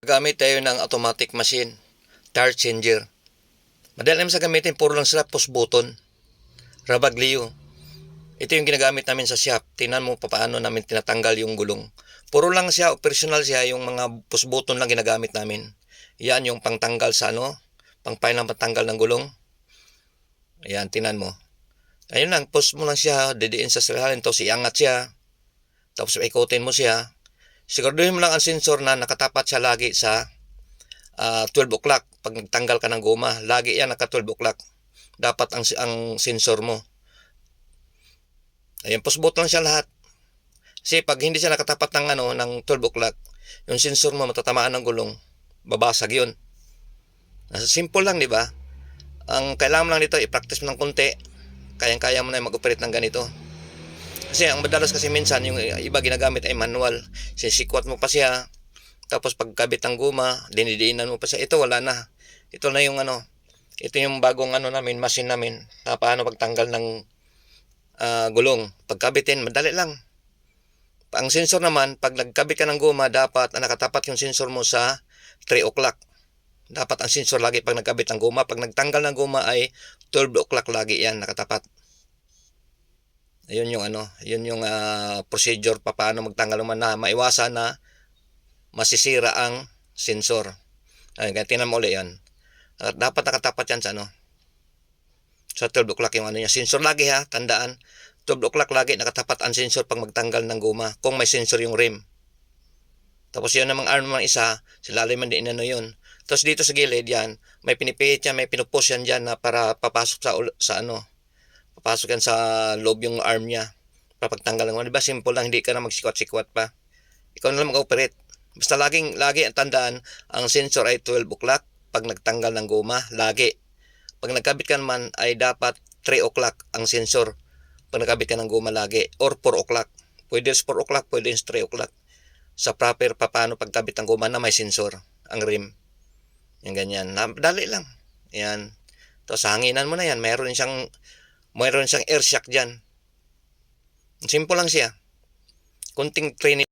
Gamit tayo ng automatic machine, tire changer. Madali naman sa gamitin, puro lang sila push button. Rabaglio. Ito yung ginagamit namin sa shop. Tingnan mo paano namin tinatanggal yung gulong. Puro lang siya, operational siya, yung mga push button lang ginagamit namin. Yan yung pangtanggal sa pangpain ng pantanggal ng gulong. Ayan, tingnan mo. Ayun lang, push mo lang siya, didiin sa salihalin, tapos iangat siya. Tapos ikutin mo siya. Siguraduhin mo lang ang sensor na nakatapat siya lagi sa 12 o'clock. Pag nagtanggal ka ng goma, lagi yan naka 12 o'clock. Dapat ang sensor mo. Ayan, push button lang siya lahat. Kasi pag hindi siya nakatapat ng 12 o'clock, yung sensor mo matatamaan ng gulong, babasag yun. Simple lang, di ba? Ang kailangan mo lang dito, i-practice mo ng konti. Kayang-kaya mo na mag-operate ng ganito. Kasi ang madalas kasi minsan, yung iba ginagamit ay manual. Sisikwat mo pa siya. Tapos pagkabit ng guma, dinidiinan mo pa siya. Ito wala na. Ito na yung ito yung bagong namin, machine namin. Na paano pagtanggal ng gulong. Pagkabitin, madali lang. Ang sensor naman, pag nagkabit ka ng guma, dapat nakatapat yung sensor mo sa 3 o'clock. Dapat ang sensor lagi pag nagkabit ng guma. Pag nagtanggal ng guma ay 12 o'clock lagi yan nakatapat. Ayun yung yun yung procedure paano magtanggal naman na maiwasan na masisira ang sensor. Ay, kaya tingnan mo ulit yan. Dapat nakatapat yan sa sa 12 o'clock yung niya. Sensor lagi ha, tandaan. 12 o'clock lagi nakatapat ang sensor pag magtanggal ng guma. Kung may sensor yung rim. Tapos yun namang arm ng isa, silalim man din yun. Tapos dito sa gilid yan, may pinipihit yan, may pinupush yan dyan na para papasok sa papasok yan sa loob yung arm niya. Papagtanggal ng diba? Simple lang, hindi ka na magsikwat-sikwat pa. Ikaw na lang mag-operate. Basta lagi ang tandaan, ang sensor ay 12 o'clock pag nagtanggal ng guma, lagi. Pag nagkabit ka naman ay dapat 3 o'clock ang sensor pag nagkabit ka ng guma lagi, or 4 o'clock. Pwede sa 4 o'clock, pwede sa 3 o'clock. Sa proper paano pagkabit ng guma na may sensor, ang rim. Yung ganyan. Dali lang. Yan. Tapos hanginan mo na yan. Mayroon siyang air shock dyan. Simple lang siya. Kunting training.